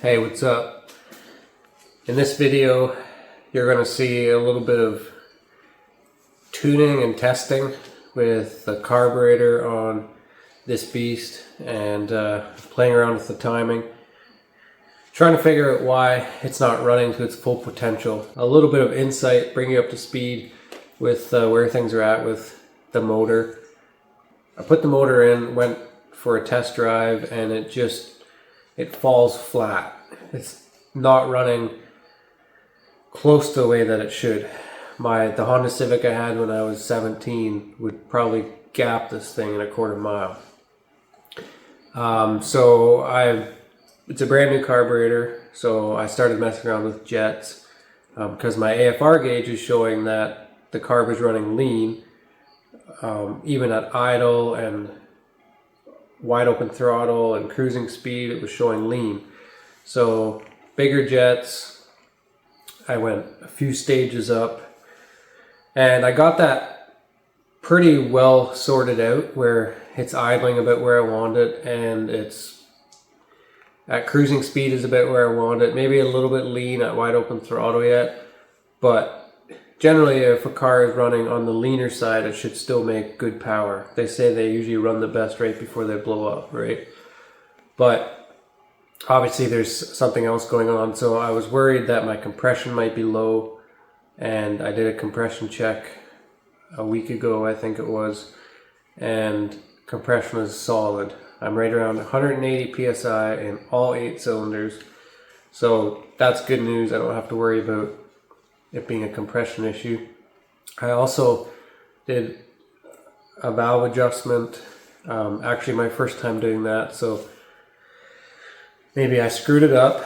Hey, what's up? In this video, you're going to see a little bit of tuning and testing with the carburetor on this beast and playing around with the timing. Trying to figure out why it's not running to its full potential. A little bit of insight, bring you up to speed with where things are at with the motor. I put the motor in, went for a test drive, and it falls flat. It's not running close to the way that it should. The Honda Civic I had when I was 17 would probably gap this thing in a quarter mile. It's a brand new carburetor, so I started messing around with jets because my AFR gauge is showing that the carb is running lean, even at idle and wide open throttle and cruising speed. It was showing lean. So bigger jets, I went a few stages up, and I got that pretty well sorted out where it's idling about where I want it, and it's at cruising speed is about where I want it. Maybe a little bit lean at wide open throttle yet, but generally if a car is running on the leaner side, it should still make good power. They say they usually run the best right before they blow up, right? But obviously there's something else going on, so I was worried that my compression might be low, and I did a compression check a week ago, I think it was, and compression is solid. I'm right around 180 psi in all 8 cylinders, so that's good news. I don't have to worry about it being a compression issue. I also did a valve adjustment, actually my first time doing that, so maybe I screwed it up,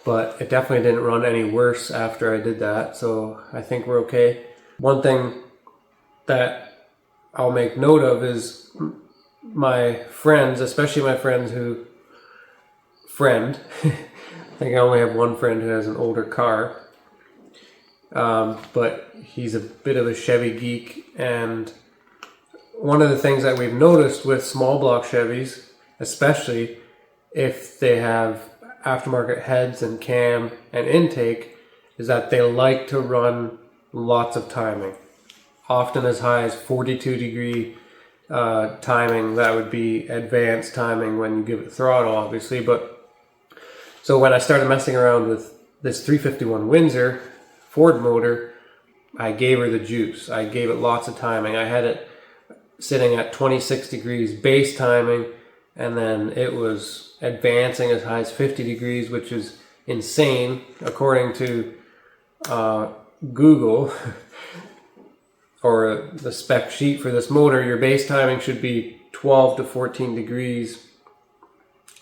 but it definitely didn't run any worse after I did that, so I think we're okay. One thing that I'll make note of is my friends, especially my friends I think I only have one friend who has an older car, but he's a bit of a Chevy geek, and one of the things that we've noticed with small block Chevys, especially if they have aftermarket heads and cam and intake, is that they like to run lots of timing, often as high as 42-degree timing. That would be advanced timing when you give it throttle, obviously. But so when I started messing around with this 351 Windsor Ford motor, I gave her the juice. I gave it lots of timing. I had it sitting at 26 degrees base timing, and then it was advancing as high as 50 degrees, which is insane according to Google. Or the spec sheet for this motor. Your base timing should be 12 to 14 degrees.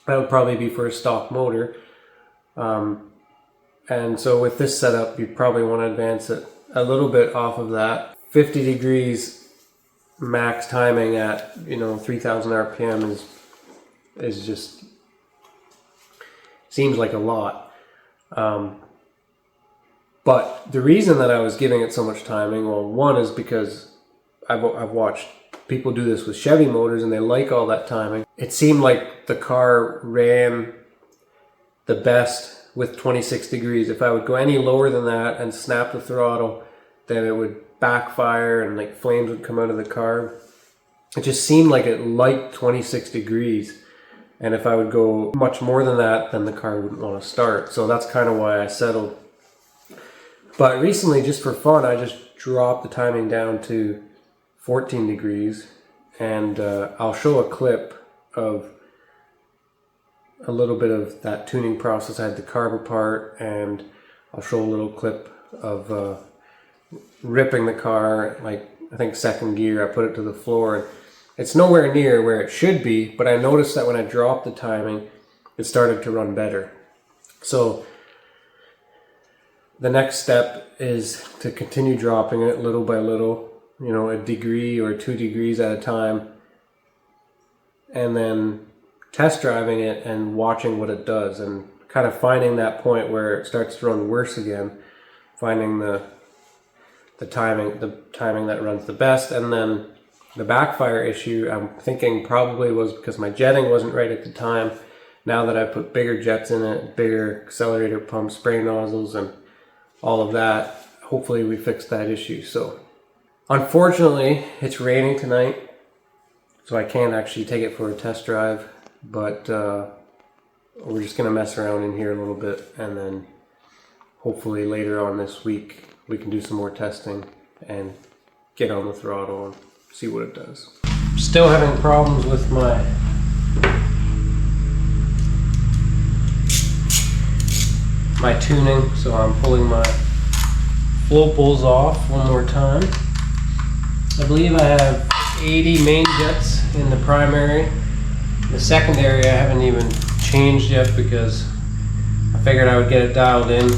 That would probably be for a stock motor. And so with this setup, you probably want to advance it a little bit off of that. 50 degrees max timing at 3,000 RPM is just seems like a lot. But the reason that I was giving it so much timing, well, one is because I've watched people do this with Chevy motors and they like all that timing. It seemed like the car ran the best with 26 degrees. If I would go any lower than that and snap the throttle, then it would backfire and like flames would come out of the car. It just seemed like it liked 26 degrees. And if I would go much more than that, then the car wouldn't want to start. So that's kind of why I settled. But recently, just for fun, I just dropped the timing down to 14 degrees, and I'll show a clip of a little bit of that tuning process. I had the carb apart, and I'll show a little clip of ripping the car, like I think second gear. I put it to the floor, and it's nowhere near where it should be, but I noticed that when I dropped the timing, it started to run better. So the next step is to continue dropping it little by little, a degree or 2 degrees at a time, and then test driving it and watching what it does, and kind of finding that point where it starts to run worse again, finding the timing that runs the best. And then the backfire issue, I'm thinking probably was because my jetting wasn't right at the time, now that I put bigger jets in it, bigger accelerator pump, spray nozzles, and all of that, hopefully we fix that issue. So unfortunately, it's raining tonight, so I can't actually take it for a test drive, but we're just gonna mess around in here a little bit, and then hopefully later on this week we can do some more testing and get on the throttle and see what it does. Still having problems with my tuning, so I'm pulling my float bowls off one more time. I believe I have 80 main jets in the primary. The secondary I haven't even changed yet because I figured I would get it dialed in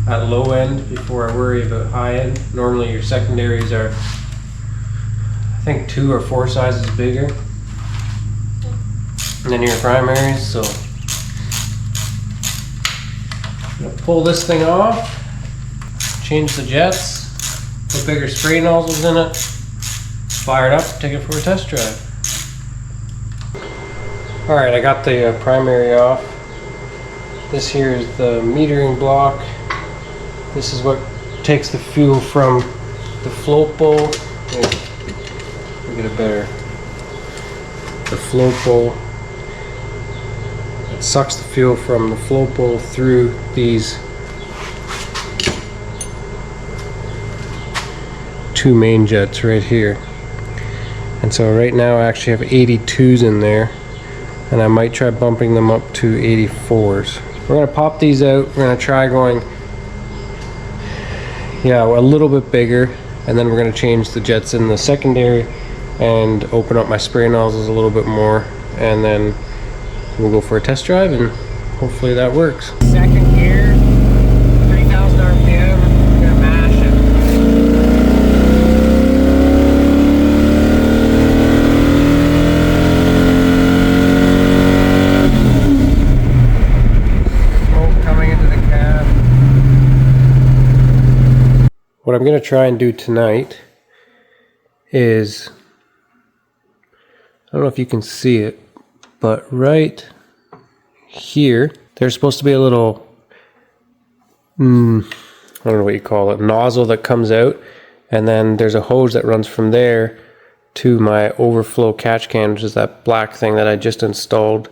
at low end before I worry about high end. Normally your secondaries are, I think, 2 or 4 sizes bigger than your primaries, so I'm gonna pull this thing off, change the jets, put bigger spray nozzles in it, fire it up, take it for a test drive. Alright, I got the primary off. This here is the metering block. This is what takes the fuel from the float bowl. Let me get a better. The float bowl. It sucks the fuel from the float bowl through these 2 main jets right here. And so right now I actually have 82s in there, and I might try bumping them up to 84s. We're gonna pop these out. We're gonna try going, yeah, a little bit bigger, and then we're gonna change the jets in the secondary and open up my spray nozzles a little bit more, and then we'll go for a test drive and hopefully that works. Second gear, 3,000 RPM, we're gonna mash it. Smoke coming into the cab. What I'm gonna try and do tonight is, I don't know if you can see it, but right here, there's supposed to be a little, I don't know what you call it, nozzle that comes out, and then there's a hose that runs from there to my overflow catch can, which is that black thing that I just installed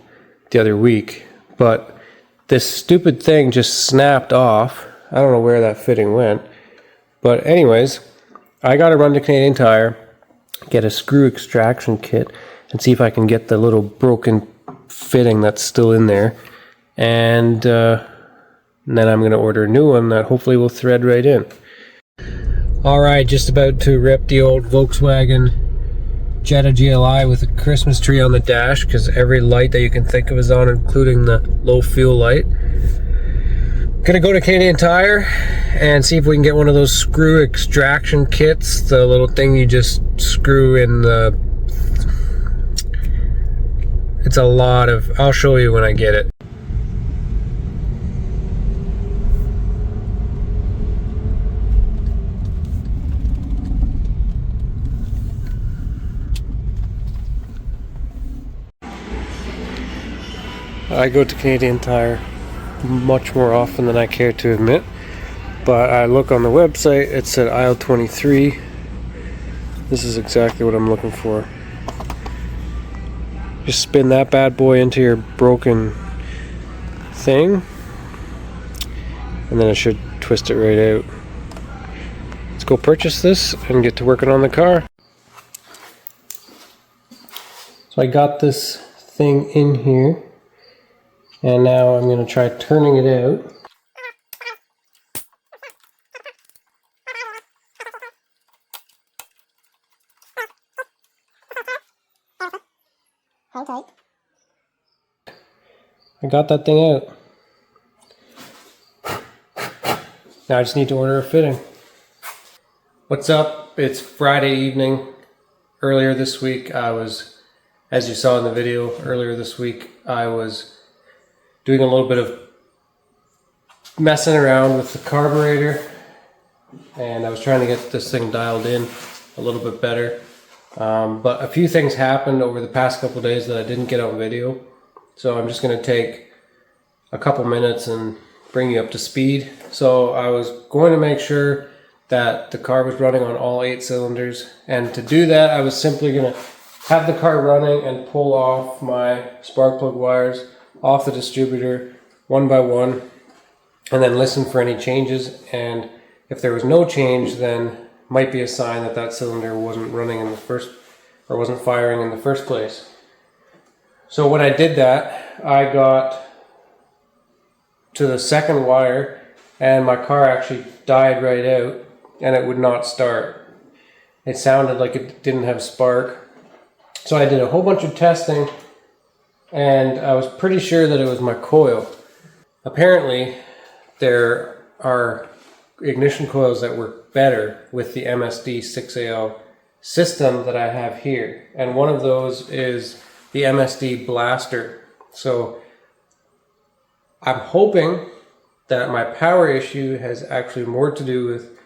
the other week. But this stupid thing just snapped off. I don't know where that fitting went. But anyways, I gotta run to Canadian Tire, get a screw extraction kit, and see if I can get the little broken fitting that's still in there, and then I'm going to order a new one that hopefully will thread right in. Alright, just about to rip the old Volkswagen Jetta GLI with a Christmas tree on the dash, because every light that you can think of is on, including the low fuel light. Gonna go to Canadian Tire and see if we can get one of those screw extraction kits, the little thing you just screw in the... It's a lot of... I'll show you when I get it. I go to Canadian Tire much more often than I care to admit, but I look on the website, it said aisle 23. This is exactly what I'm looking for. Just spin that bad boy into your broken thing, and then it should twist it right out. Let's go purchase this and get to working on the car. So I got this thing in here, and now I'm going to try turning it out. Hold tight. I got that thing out. Now I just need to order a fitting. What's up? It's Friday evening. Earlier this week I was, as you saw in the video earlier this week, I was doing a little bit of messing around with the carburetor, and I was trying to get this thing dialed in a little bit better. But a few things happened over the past couple days that I didn't get on video. So I'm just going to take a couple minutes and bring you up to speed. So I was going to make sure that the car was running on all 8 cylinders, and to do that I was simply going to have the car running and pull off my spark plug wires off the distributor one by one, and then listen for any changes. And if there was no change, then might be a sign that that cylinder wasn't running in the first, or wasn't firing in the first place. So when I did that, I got to the second wire and my car actually died right out and it would not start. It sounded like it didn't have spark. So I did a whole bunch of testing and I was pretty sure that it was my coil. Apparently there are ignition coils that work better with the MSD 6AL system that I have here, and one of those is the MSD Blaster. So I'm hoping that my power issue has actually more to do with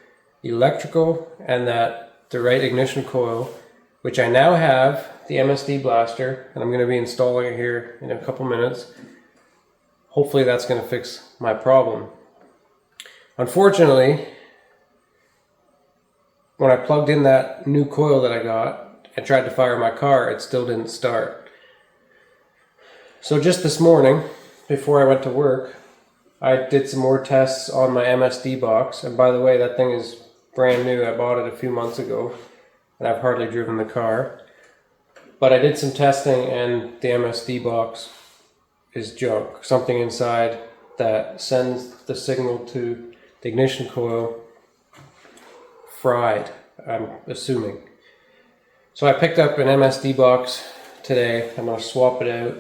electrical and that the right ignition coil, which I now have, the MSD Blaster, and I'm going to be installing it here in a couple minutes. Hopefully that's going to fix my problem. Unfortunately, when I plugged in that new coil that I got and tried to fire my car, it still didn't start. So just this morning, before I went to work, I did some more tests on my MSD box. And by the way, that thing is brand new. I bought it a few months ago and I've hardly driven the car. But I did some testing and the MSD box is junk. Something inside that sends the signal to the ignition coil fried, I'm assuming. So I picked up an MSD box today. I'm going to swap it out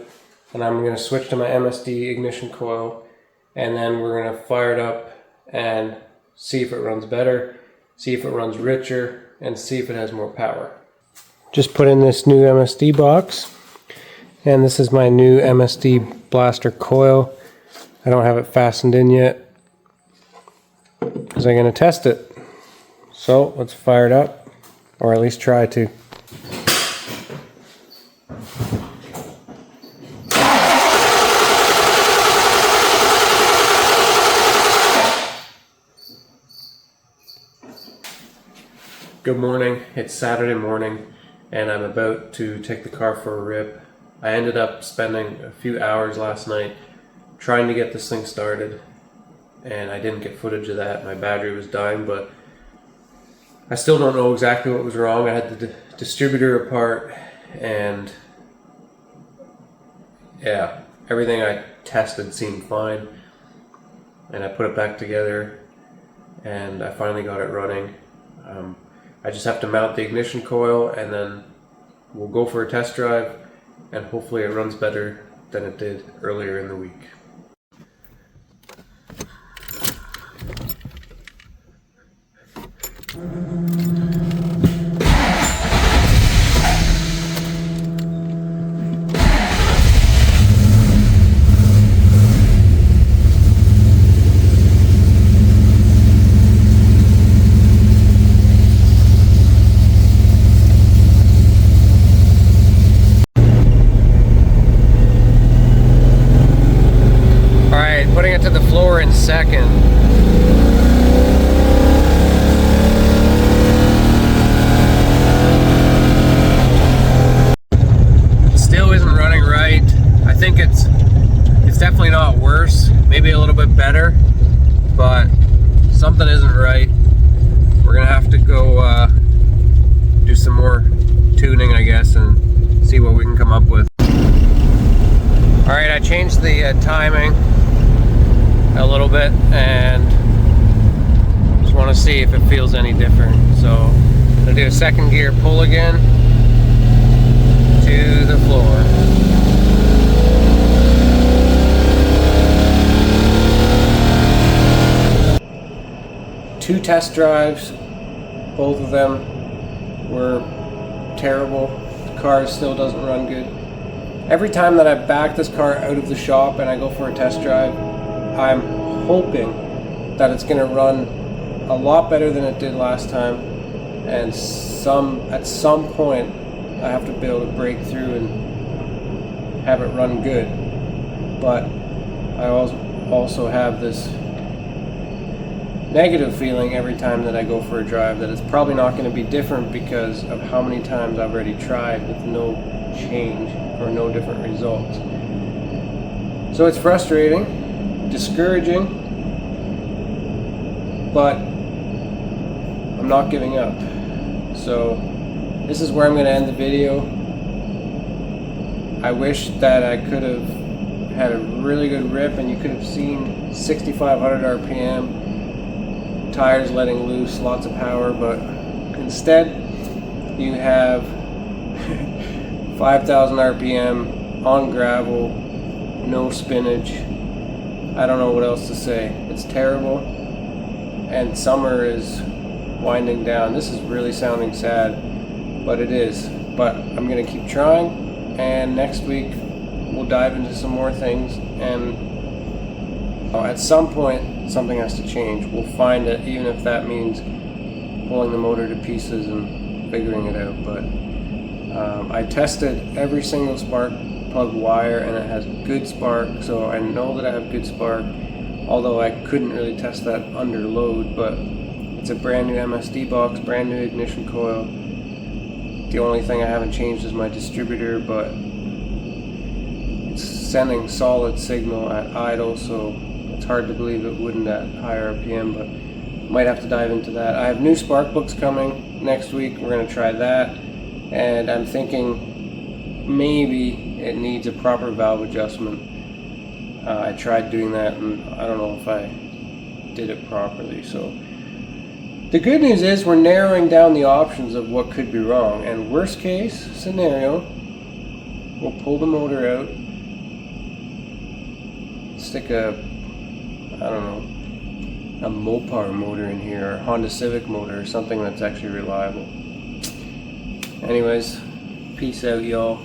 and I'm going to switch to my MSD ignition coil, and then we're going to fire it up and see if it runs better, see if it runs richer, and see if it has more power. Just put in this new MSD box, and this is my new MSD Blaster coil. I don't have it fastened in yet because I'm going to test it. So let's fire it up, or at least try to. Good morning, it's Saturday morning and I'm about to take the car for a rip. I ended up spending a few hours last night trying to get this thing started, and I didn't get footage of that. My battery was dying, but I still don't know exactly what was wrong. I had the distributor apart, and yeah, everything I tested seemed fine. And I put it back together, and I finally got it running. I just have to mount the ignition coil, and then we'll go for a test drive, and hopefully it runs better than it did earlier in the week. Putting it to the floor in second. Still isn't running right. I think it's definitely not worse, maybe a little bit better, but something isn't right. We're gonna have to go do some more tuning, I guess, and see what we can come up with. Alright, I changed the timing a little bit and just want to see if it feels any different. So I'm going to do a second gear pull again to the floor. Two test drives, both of them were terrible. The car still doesn't run good. Every time that I back this car out of the shop and I go for a test drive, I'm hoping that it's going to run a lot better than it did last time, and at some point I have to be able to break through and have it run good. But I also have this negative feeling every time that I go for a drive that it's probably not going to be different because of how many times I've already tried with no change or no different results. So it's frustrating, discouraging, but I'm not giving up. So this is where I'm going to end the video. I wish that I could have had a really good rip and you could have seen 6,500 RPM, tires letting loose, lots of power, but instead you have 5,000 RPM on gravel, no spinach. I don't know what else to say. It's terrible, and summer is winding down. This is really sounding sad, but it is. But I'm gonna keep trying, and next week we'll dive into some more things, and at some point something has to change. We'll find it, even if that means pulling the motor to pieces and figuring it out. But I tested every single spark plug wire and it has good spark, so I know that I have good spark, although I couldn't really test that under load. But it's a brand new MSD box, brand new ignition coil. The only thing I haven't changed is my distributor, but it's sending solid signal at idle, so it's hard to believe it wouldn't at higher RPM, but might have to dive into that. I have new spark plugs coming next week. We're going to try that, and I'm thinking maybe it needs a proper valve adjustment. I tried doing that and I don't know if I did it properly. So the good news is we're narrowing down the options of what could be wrong, and worst case scenario, we'll pull the motor out, stick a Mopar motor in here, or Honda Civic motor, or something that's actually reliable. Anyways, peace out, y'all.